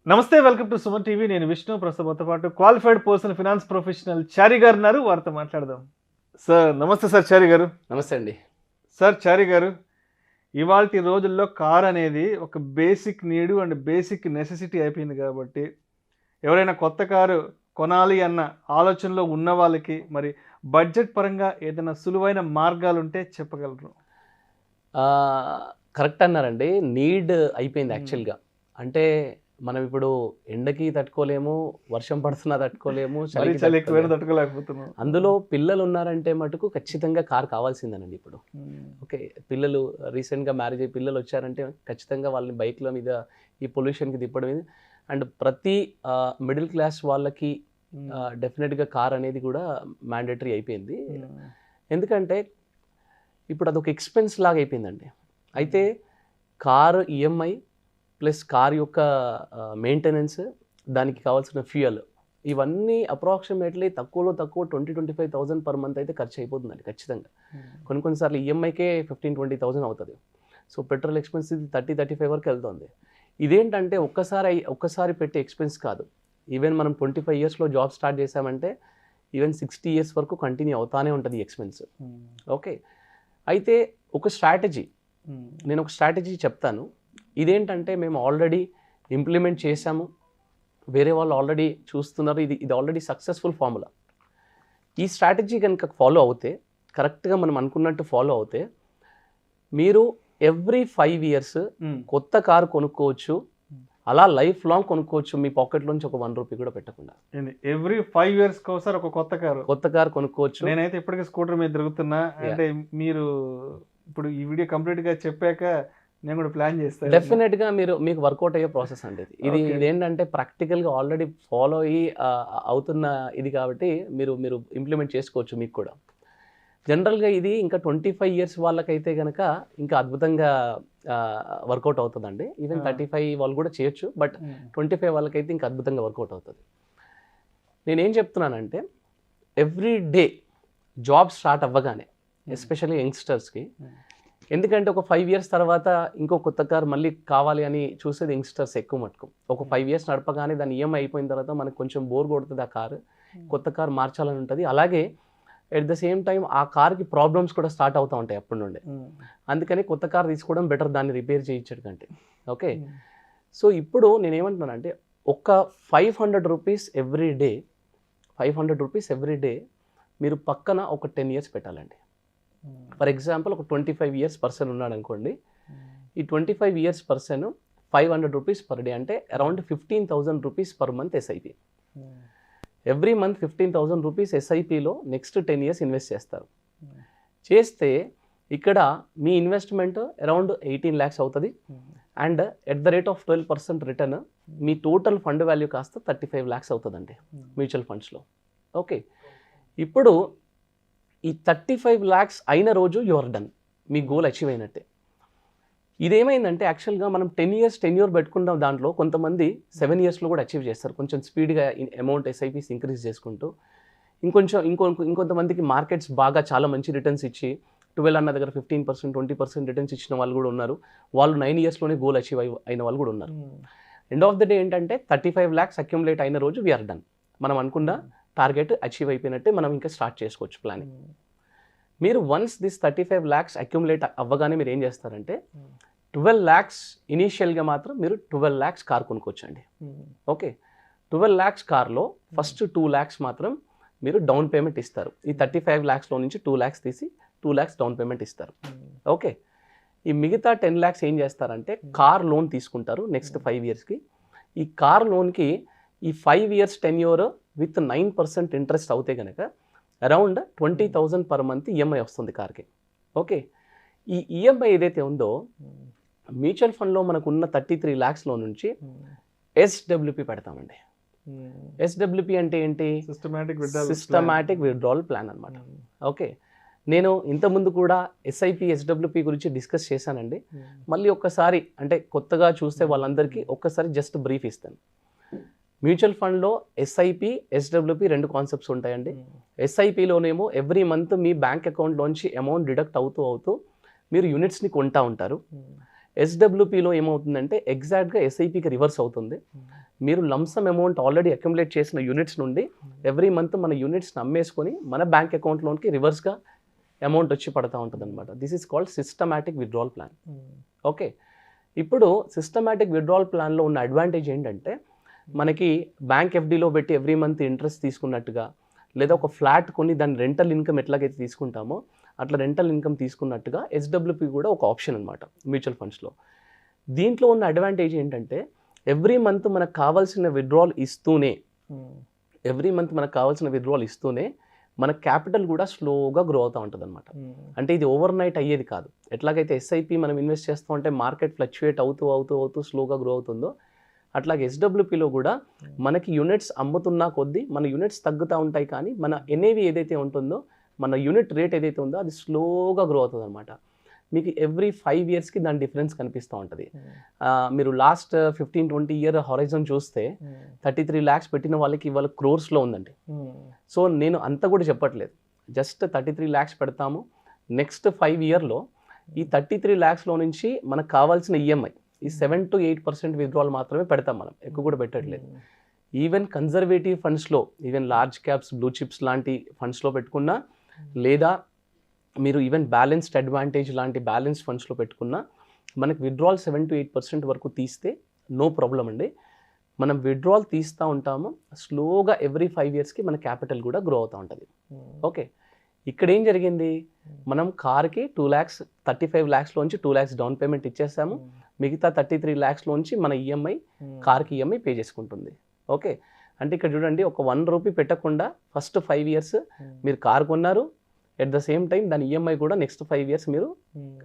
నమస్తే, welcome to Suman TV. నేను విష్ణు. ప్రస్తుతంతో పాటు క్వాలిఫైడ్ పర్సన్ ఫినాన్స్ ప్రొఫెషనల్ చారి గారు ఉన్నారు. వారితో మాట్లాడదాం. సార్ నమస్తే. సార్ చారి గారు నమస్తే అండి. సార్ చారి గారు, ఇవాల్టి రోజుల్లో కార్ అనేది ఒక basic need and basic necessity అయిపోయింది. కాబట్టి ఎవరైనా కొత్త కారు కొనాలి అన్న ఆలోచనలో ఉన్న వాళ్ళకి మరి బడ్జెట్ పరంగా ఏదైనా సులువైన మార్గాలు ఉంటే చెప్పగలరు? కరెక్ట్ అన్నారండి. నీడ్ అయిపోయింది యాక్చువల్గా. అంటే మనం ఇప్పుడు ఎండకి తట్టుకోలేము, వర్షం పడుతున్నా తట్టుకోలేము, తట్టుకోలేకపోతున్నాం. అందులో పిల్లలు ఉన్నారంటే మటుకు ఖచ్చితంగా కార్ కావాల్సిందేనండి ఇప్పుడు. ఓకే, పిల్లలు రీసెంట్గా మ్యారేజ్ అయ్యి పిల్లలు వచ్చారంటే ఖచ్చితంగా వాళ్ళని బైక్ల మీద ఈ పొల్యూషన్కి తిప్పడం. అండ్ ప్రతి మిడిల్ క్లాస్ వాళ్ళకి డెఫినెట్గా కార్ అనేది కూడా మ్యాండేటరీ అయిపోయింది. ఎందుకంటే ఇప్పుడు అదొక ఎక్స్పెన్స్ లాగా అయిపోయిందండి. అయితే కారు ఈఎంఐ ప్లస్ కార్ యొక్క మెయింటెనెన్స్, దానికి కావాల్సిన ఫ్యూయల్, ఇవన్నీ అప్రాక్సిమేట్లీ తక్కువలో తక్కువ 20-25,000 పర్ మంత్ అయితే ఖర్చు అయిపోతుందండి ఖచ్చితంగా. కొన్నిసార్లు ఈఎంఐకే 15-20,000 అవుతుంది. సో పెట్రోల్ ఎక్స్పెన్స్ 30-35 వరకు వెళ్తుంది. ఇదేంటంటే ఒక్కసారి పెట్టే ఎక్స్పెన్స్ కాదు. ఈవెన్ మనం 25 ఇయర్స్లో జాబ్ స్టార్ట్ చేసామంటే ఈవెన్ 60 ఇయర్స్ వరకు కంటిన్యూ అవుతానే ఉంటుంది ఎక్స్పెన్స్. ఓకే, అయితే నేను ఒక స్ట్రాటజీ చెప్తాను. ఇదేంటంటే మేము ఆల్రెడీ ఇంప్లిమెంట్ చేశాము, వేరే వాళ్ళు ఆల్రెడీ చూస్తున్నారు. ఇది ఆల్రెడీ సక్సెస్ఫుల్ ఫార్ములా. ఈ స్ట్రాటజీ కనుక ఫాలో అవుతే, కరెక్ట్గా మనం అనుకున్నట్టు ఫాలో అవుతే, మీరు ఎవ్రీ 5 ఇయర్స్ కొత్త కారు కొనుక్కోవచ్చు. అలా లైఫ్ లాంగ్ కొనుక్కోవచ్చు, మీ పాకెట్లోంచి ఒక 1 రూపీ కూడా పెట్టకుండా. ఎవ్రీ 5 ఇయర్స్ ఒకసారి ఒక కొత్త కారు కొనుక్కోవచ్చు. నేనైతే ఇప్పటికీ స్కూటర్ మీద తిరుగుతున్నా. అంటే మీరు ఇప్పుడు ఈ వీడియో కంప్లీట్గా చెప్పాక నేను కూడా ప్లాన్ చేస్తాను. డెఫినెట్గా మీకు వర్కౌట్ అయ్యే ప్రాసెస్ అండి ఇదేంటంటే ప్రాక్టికల్గా ఆల్రెడీ ఫాలో అయ్యి అవుతున్న ఇది కాబట్టి మీరు ఇంప్లిమెంట్ చేసుకోవచ్చు మీకు కూడా. జనరల్గా ఇది ఇంకా 25 ఇయర్స్ వాళ్ళకైతే కనుక ఇంకా అద్భుతంగా వర్కౌట్ అవుతుందండి. ఈవెన్ 35 వాళ్ళు కూడా చేయొచ్చు, బట్ 25 వాళ్ళకైతే ఇంకా అద్భుతంగా వర్కౌట్ అవుతుంది. నేనేం చెప్తున్నానంటే, ఎవ్రీ డే జాబ్ స్టార్ట్ అవ్వగానే, ఎస్పెషల్లీ యంగ్స్టర్స్కి, ఎందుకంటే ఒక 5 ఇయర్స్ తర్వాత ఇంకో కొత్త కార్ మళ్ళీ కావాలి అని చూసేది యంగ్స్టర్స్ ఎక్కువ మటుకు. ఒక 5 ఇయర్స్ నడపగానే దాని ఈఎంఐ అయిపోయిన తర్వాత మనకు కొంచెం బోర్ కొడుతుంది, ఆ కారు కొత్త కారు మార్చాలని ఉంటుంది. అలాగే ఎట్ ద సేమ్ టైం ఆ కార్కి ప్రాబ్లమ్స్ కూడా స్టార్ట్ అవుతూ ఉంటాయి అప్పటి నుండి. అందుకని కొత్త కార్ తీసుకోవడం బెటర్, దాన్ని రిపేర్ చేయించడం కంటే. ఓకే, సో ఇప్పుడు నేనేమంటున్నానంటే, ఒక 500 రూపీస్ ఎవ్రీ డే మీరు పక్కన ఒక 10 ఇయర్స్ పెట్టాలండి. ఫర్ ఎగ్జాంపుల్, ఒక 25 ఇయర్స్ పర్సన్ ఉన్నాడు అనుకోండి. ఈ 25 years person 500 rupees per day అంటే around 15,000 rupees per month SIP. Every month 15,000 rupees ఎస్ఐపిలో నెక్స్ట్ 10 ఇయర్స్ ఇన్వెస్ట్ చేస్తారు. చేస్తే ఇక్కడ మీ ఇన్వెస్ట్మెంట్ అరౌండ్ 18 lakhs అవుతుంది. And at the rate of 12% return మీ టోటల్ ఫండ్ వాల్యూ కాస్త 35 lakhs అవుతుందండి మ్యూచువల్ ఫండ్స్లో. ఓకే, ఇప్పుడు ఈ 35 lakhs అయిన రోజు your done, me goal achieve అయినట్టే. ఇదేమైందంటే, యాక్చువల్గా మనం 10 ఇయర్స్ టెన్యూర్ పెట్టుకుంటాం. దాంట్లో కొంతమంది 7 ఇయర్స్లో కూడా అచీవ్ చేస్తారు, కొంచెం స్పీడ్గా అమౌంట్ ఎస్ఐపీస్ ఇంక్రీజ్ చేసుకుంటూ. ఇంకొంతమందికి మార్కెట్స్ బాగా చాలా మంచి రిటర్న్స్ ఇచ్చి 12 అన్న దగ్గర 15%, 20% రిటర్న్స్ ఇచ్చిన వాళ్ళు కూడా ఉన్నారు. వాళ్ళు 9 ఇయర్స్లోనే గోల్ అచీవ్ అయిన వాళ్ళు కూడా ఉన్నారు. ఎండ్ ఆఫ్ ద డే ఏంటంటే 35 lakhs అక్యుములేట్ అయిన రోజు వీఆర్ డన్. మనం అనుకున్న టార్గెట్ అచీవ్ అయిపోయినట్టే, మనం ఇంకా స్టార్ట్ చేసుకోవచ్చు ప్లానింగ్. మీరు వన్స్ దిస్ 35 lakhs అక్యుములేట్ అవ్వగానే మీరు ఏం చేస్తారంటే, 12 lakhs ఇనీషియల్గా మాత్రం మీరు 12 lakhs కార్ కొనుక్కోవచ్చండి. ఓకే, 12 lakhs కార్లో ఫస్ట్ 2 lakhs మాత్రం మీరు డౌన్ పేమెంట్ ఇస్తారు. ఈ 35 lakhsలో నుంచి 2 lakhs తీసి 2 lakhs డౌన్ పేమెంట్ ఇస్తారు. ఓకే, ఈ మిగతా 10 lakhs ఏం చేస్తారంటే కార్ లోన్ తీసుకుంటారు నెక్స్ట్ 5 ఇయర్స్కి. ఈ కార్ లోన్కి ఈ 5 ఇయర్స్ టెన్యూర్ విత్ 9% ఇంట్రెస్ట్ అవుతే కనుక అరౌండ్ 20,000 పర్ మంత్ ఈఎంఐ వస్తుంది కార్కి. ఓకే, ఈ ఈఎంఐ ఏదైతే ఉందో మ్యూచువల్ ఫండ్లో మనకున్న 33 lakhsలో నుంచి ఎస్డబ్ల్యూపీ పెడతామండి. ఎస్డబ్ల్యూపీ అంటే ఏంటి? సిస్టమాటిక్ విత్డ్రావల్ ప్లాన్ అనమాట. ఓకే, నేను ఇంతకుముందు కూడా ఎస్ఐపి ఎస్డబ్ల్యూపీ గురించి డిస్కస్ చేశానండి. మళ్ళీ ఒక్కసారి, అంటే కొత్తగా చూస్తే వాళ్ళందరికీ ఒక్కసారి జస్ట్ బ్రీఫ్ ఇస్తాను. మ్యూచువల్ ఫండ్లో ఎస్ఐపి, ఎస్డబ్ల్యూపీ 2 కాన్సెప్ట్స్ ఉంటాయండి. ఎస్ఐపిలోనేమో ఎవ్రీ మంత్ మీ బ్యాంక్ అకౌంట్లోంచి అమౌంట్ డిడక్ట్ అవుతూ మీరు యూనిట్స్ని కొంటా ఉంటారు. ఎస్డబ్ల్యూపీలో ఏమవుతుందంటే ఎగ్జాక్ట్గా ఎస్ఐపికి రివర్స్ అవుతుంది. మీరు లంసమ్ అమౌంట్ ఆల్రెడీ అక్యుములేట్ చేసిన యూనిట్స్ నుండి ఎవ్రీ మంత్ మన యూనిట్స్ని అమ్మేసుకొని మన బ్యాంక్ అకౌంట్లోకి రివర్స్గా అమౌంట్ వచ్చి పడతా ఉంటుంది అనమాట. This is called systematic withdrawal plan. Okay, ఇప్పుడు సిస్టమాటిక్ విత్డ్రావల్ ప్లాన్లో ఉన్న అడ్వాంటేజ్ ఏంటంటే మనకి బ్యాంక్ ఎఫ్డీలో పెట్టి ఎవ్రీ మంత్ ఇంట్రెస్ట్ తీసుకున్నట్టుగా, లేదా ఒక ఫ్లాట్ కొని దాని రెంటల్ ఇన్కమ్ ఎట్లాగైతే తీసుకుంటామో అట్లా రెంటల్ ఇన్కమ్ తీసుకున్నట్టుగా ఎస్డబ్ల్యూపీ కూడా ఒక ఆప్షన్ అనమాట మ్యూచువల్ ఫండ్స్లో. దీంట్లో ఉన్న అడ్వాంటేజ్ ఏంటంటే ఎవ్రీ మంత్ మనకు కావాల్సిన విత్డ్రావల్ ఇస్తూనే మన క్యాపిటల్ కూడా స్లోగా గ్రో అవుతూ ఉంటుంది అనమాట. అంటే ఇది ఓవర్ నైట్ అయ్యేది కాదు. ఎట్లాగైతే ఎస్ఐపి మనం ఇన్వెస్ట్ చేస్తూ ఉంటే మార్కెట్ ఫ్లక్చుయేట్ అవుతూ స్లోగా గ్రో అవుతుందో, అట్లాగే ఎస్డబ్ల్యూపీలో కూడా మనకి యూనిట్స్ అమ్ముతున్నా కొద్దీ మన యూనిట్స్ తగ్గుతూ ఉంటాయి, కానీ మన ఎన్ఏవి ఏదైతే ఉంటుందో, మన యూనిట్ రేట్ ఏదైతే ఉందో అది స్లోగా గ్రో అవుతుంది అనమాట. మీకు ఎవ్రీ 5 yearsకి దాని డిఫరెన్స్ కనిపిస్తూ ఉంటుంది. మీరు లాస్ట్ 15-20 year హొరైజన్ చూస్తే 33 lakhs పెట్టిన వాళ్ళకి ఇవాళ క్రోర్స్లో ఉందండి. సో నేను అంత కూడా చెప్పట్లేదు, జస్ట్ 33 lakhs పెడతాము. నెక్స్ట్ 5 yearలో ఈ 33 lakhsలో నుంచి మనకు కావాల్సిన ఈఎంఐ ఈ 7 to 8% విత్డ్రావల్ మాత్రమే పెడతాం, మనం ఎక్కువ కూడా పెట్టట్లేదు. ఈవెన్ కన్జర్వేటివ్ ఫండ్స్లో, even large caps, blue chips లాంటి ఫండ్స్లో పెట్టుకున్నా, లేదా మీరు ఈవెన్ బ్యాలెన్స్డ్ అడ్వాంటేజ్ లాంటి బ్యాలెన్స్డ్ ఫండ్స్లో పెట్టుకున్నా మనకి విత్డ్రావల్ 7 to 8% వరకు తీస్తే నో ప్రాబ్లం అండి. మనం విత్డ్రావల్ తీస్తూ ఉంటాము, స్లోగా ఎవ్రీ 5 yearsకి మన క్యాపిటల్ కూడా గ్రో అవుతూ ఉంటుంది. ఓకే, ఇక్కడ ఏం జరిగింది, మనం కార్కి 35 lakhsలోంచి 2 lakhs డౌన్ పేమెంట్ ఇచ్చేసాము, మిగతా 33 lakhsలోంచి మన ఈఎంఐ, కార్కి ఈఎంఐ పే చేసుకుంటుంది. ఓకే, అంటే ఇక్కడ చూడండి, ఒక 1 rupee పెట్టకుండా ఫస్ట్ 5 years మీరు కార్ కొన్నారు, ఎట్ ద సేమ్ టైం దాని ఈఎంఐ కూడా నెక్స్ట్ 5 years మీరు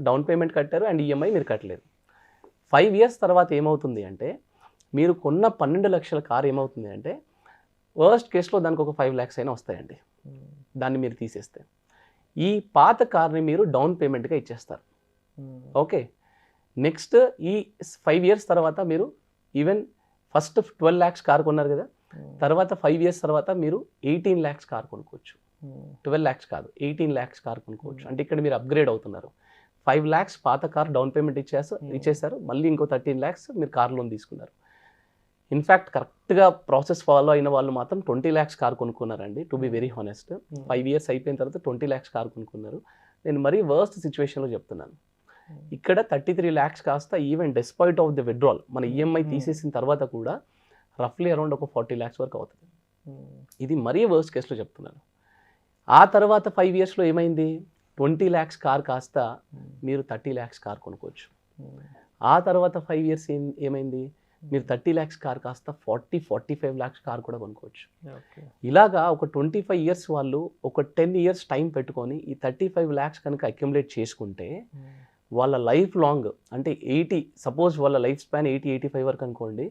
డౌన్ పేమెంట్ కట్టారు అండ్ ఈఎంఐ మీరు కట్టలేదు. 5 years తర్వాత ఏమవుతుంది అంటే, మీరు కొన్న 12 లక్షల కార్ ఏమవుతుంది అంటే వర్స్ట్ కేసులో దానికి ఒక 5 lakhs అయినా వస్తాయండి, దాన్ని మీరు తీసేస్తే. ఈ పాత కార్ని మీరు డౌన్ పేమెంట్గా ఇచ్చేస్తారు. ఓకే, నెక్స్ట్ ఈ 5 years తర్వాత మీరు ఈవెన్ ఫస్ట్ 12 lakhs కార్ కొన్నారు కదా, తర్వాత 5 years తర్వాత మీరు 18 lakhs కార్ కొనుక్కోవచ్చు. 12 lakhs కాదు, 18 lakhs కార్ కొనుక్కోవచ్చు. అంటే ఇక్కడ మీరు అప్గ్రేడ్ అవుతున్నారు. 5 lakhs పాత కార్ డౌన్ పేమెంట్ ఇచ్చేసారు, మళ్ళీ ఇంకో 13 lakhs మీరు కార్ లోన్ తీసుకున్నారు. ఇన్ఫ్యాక్ట్ కరెక్ట్గా ప్రాసెస్ ఫాలో అయిన వాళ్ళు మాత్రం 20 lakhs కార్ కొనుక్కున్నారండి, to be very honest. 5 years అయిపోయిన తర్వాత 20 lakhs కార్ కొనుక్కున్నారు. నేను మరీ వర్స్ట్ సిచ్యువేషన్లో చెప్తున్నాను. ఇక్కడ 33 lakhs కాస్త even despite of the withdrawal మన ఈఎంఐ తీసేసిన తర్వాత కూడా రఫ్లీ అరౌండ్ ఒక 40 lakhs వరకు అవుతుంది. ఇది మరీ వర్స్ట్ కేసులో చెప్తున్నాను. ఆ తర్వాత 5 yearsలో ఏమైంది, 20 lakhs కార్ కాస్త మీరు 30 lakhs కార్ కొనుక్కోవచ్చు. ఆ తర్వాత 5 years ఏమైంది, మీరు 30 lakhs కార్ కాస్త 40-45 lakhs కార్ కూడా కొనుక్కోవచ్చు. ఇలాగా ఒక 25 years వాళ్ళు ఒక 10 years టైం పెట్టుకొని ఈ 35 lakhs కనుక అక్యుములేట్ చేసుకుంటే వాళ్ళ లైఫ్ లాంగ్, అంటే 80, సపోజ్ వాళ్ళ లైఫ్ స్పాన్ 80-85 వరకు అనుకోండి,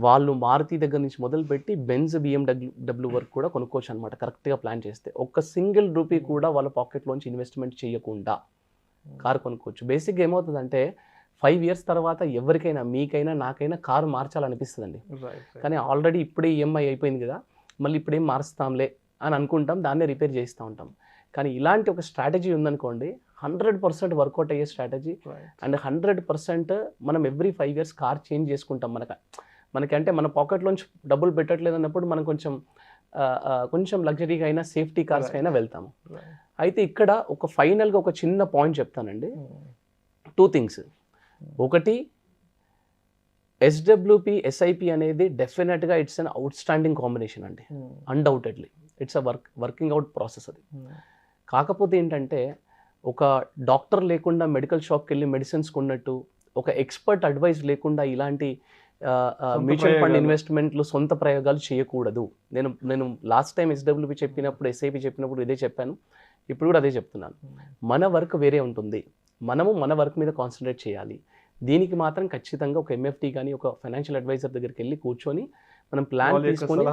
వాళ్ళు మారుతి దగ్గర నుంచి మొదలుపెట్టి బెంజ్, BMW వరకు కూడా కొనుక్కోవచ్చు అనమాట, కరెక్ట్గా ప్లాన్ చేస్తే. ఒక్క సింగిల్ రూపీ కూడా వాళ్ళ పాకెట్లోంచి ఇన్వెస్ట్మెంట్ చేయకుండా కారు కొనుక్కోవచ్చు. బేసిక్గా ఏమవుతుందంటే 5 years తర్వాత ఎవరికైనా, మీకైనా నాకైనా కారు మార్చాలనిపిస్తుందండి. కానీ ఆల్రెడీ ఇప్పుడే ఈఎంఐ అయిపోయింది కదా, మళ్ళీ ఇప్పుడేం మారుస్తాంలే అని అనుకుంటాం, దాన్నే రిపేర్ చేస్తూ ఉంటాం. కానీ ఇలాంటి ఒక స్ట్రాటజీ ఉందనుకోండి, 100% వర్కౌట్ అయ్యే స్ట్రాటజీ. అండ్ 100% మనం ఎవ్రీ 5 years కార్ చేంజ్ చేసుకుంటాం. మనకంటే మన పాకెట్లోంచి డబ్బులు పెట్టట్లేదు అన్నప్పుడు మనం కొంచెం లగ్జరీగా అయినా, సేఫ్టీ కార్స్కి అయినా వెళ్తాము. అయితే ఇక్కడ ఫైనల్గా ఒక చిన్న పాయింట్ చెప్తానండి. 2 things. ఒకటి, ఎస్డబ్ల్యూపీ ఎస్ఐపి అనేది డెఫినెట్గా it's an outstanding combination అండి, undoubtedly. It's a working out process అది. కాకపోతే ఏంటంటే, ఒక డాక్టర్ లేకుండా మెడికల్ షాప్కి వెళ్ళి మెడిసిన్స్ కొన్నట్టు, ఒక ఎక్స్పర్ట్ అడ్వైస్ లేకుండా ఇలాంటి మ్యూచువల్ ఫండ్ ఇన్వెస్ట్మెంట్లు, సొంత ప్రయోగాలు చేయకూడదు. నేను లాస్ట్ టైం ఎస్డబ్ల్యూపీ చెప్పినప్పుడు, ఎస్ఐపి చెప్పినప్పుడు ఇదే చెప్పాను, ఇప్పుడు కూడా అదే చెప్తున్నాను. మన వర్క్ వేరే ఉంటుంది, మనము మన వర్క్ మీద కాన్సన్ట్రేట్ చేయాలి. దీనికి మాత్రం ఖచ్చితంగా ఒక ఎంఎఫ్టీ కానీ ఒక ఫైనాన్షియల్ అడ్వైజర్ దగ్గరికి వెళ్ళి కూర్చొని మనం ప్లాన్ తీసుకొని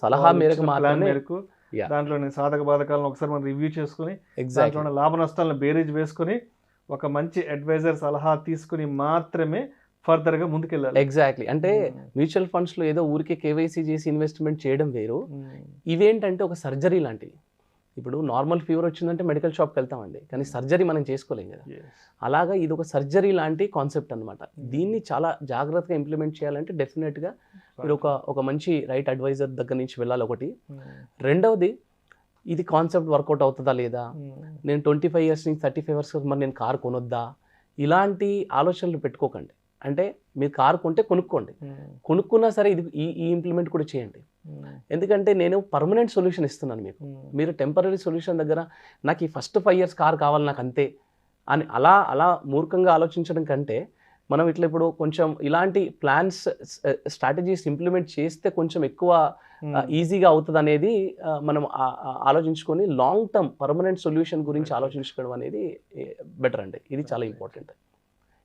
సలహా మేరకు మాత్రమే దాంట్లోని సాధక బాధకాలను ఒకసారి మనం రివ్యూ చేసుకుని, దాంట్లో లాభ నష్టాలను బేరీజ్ వేసుకుని ఒక మంచి అడ్వైజర్ సలహా తీసుకుని మాత్రమే ఫర్దర్గా ముందుకెళ్ళాలి. ఎగ్జాక్ట్లీ. అంటే మ్యూచువల్ ఫండ్స్లో ఏదో ఊరికే కేవైసీ చేసి ఇన్వెస్ట్మెంట్ చేయడం వేరు, ఇవేంటంటే ఒక సర్జరీ లాంటివి. ఇప్పుడు నార్మల్ ఫీవర్ వచ్చిందంటే మెడికల్ షాప్కి వెళ్తామండి, కానీ సర్జరీ మనం చేసుకోలేం కదా. అలాగా ఇది ఒక సర్జరీ లాంటి కాన్సెప్ట్ అనమాట. దీన్ని చాలా జాగ్రత్తగా ఇంప్లిమెంట్ చేయాలంటే డెఫినెట్గా మీరు ఒక మంచి రైట్ అడ్వైజర్ దగ్గర నుంచి వెళ్ళాలి ఒకటి. రెండవది, ఇది కాన్సెప్ట్ వర్కౌట్ అవుతుందా లేదా, నేను 25 years నుంచి 35 years మరి నేను కారు కొనొద్దా, ఇలాంటి ఆలోచనలు పెట్టుకోకండి. అంటే మీరు కారు కొంటే కొనుక్కోండి, కొనుక్కున్నా సరే ఇది ఈ ఇంప్లిమెంట్ కూడా చేయండి. ఎందుకంటే నేను పర్మనెంట్ సొల్యూషన్ ఇస్తున్నాను మీకు. మీరు టెంపరీ సొల్యూషన్ దగ్గర నాకు ఈ ఫస్ట్ 5 years కార్ కావాలి నాకు అంతే అని అలా మూర్ఖంగా ఆలోచించడం కంటే, మనం ఇట్లా ఇప్పుడు కొంచెం ఇలాంటి ప్లాన్స్ స్ట్రాటజీస్ ఇంప్లిమెంట్ చేస్తే కొంచెం ఎక్కువ ఈజీగా అవుతుంది అనేది మనం ఆలోచించుకొని లాంగ్ టర్మ్ పర్మనెంట్ సొల్యూషన్ గురించి ఆలోచించుకోవడం అనేది బెటర్ అండి. ఇది చాలా ఇంపార్టెంట్.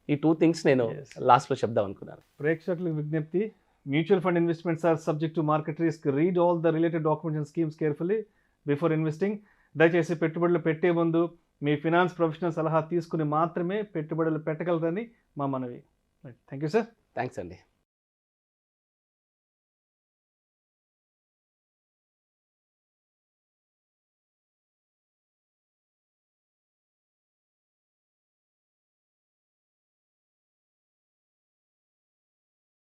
ఈ 2 things నేను లాస్ట్లో చెప్దాం అనుకున్నాను. ప్రేక్షకులకు విజ్ఞప్తి, mutual fund investments are subject to market risk. Read all the related documents and schemes carefully before investing. దయచేసి పెట్టుబడులు పెట్టే ముందు మీ ఫినాన్స్ ప్రొఫెషనల్ సలహా తీసుకుని మాత్రమే పెట్టుబడులు పెట్టగలరని మా మనవి. Thank you sir. థ్యాంక్స్ అండి.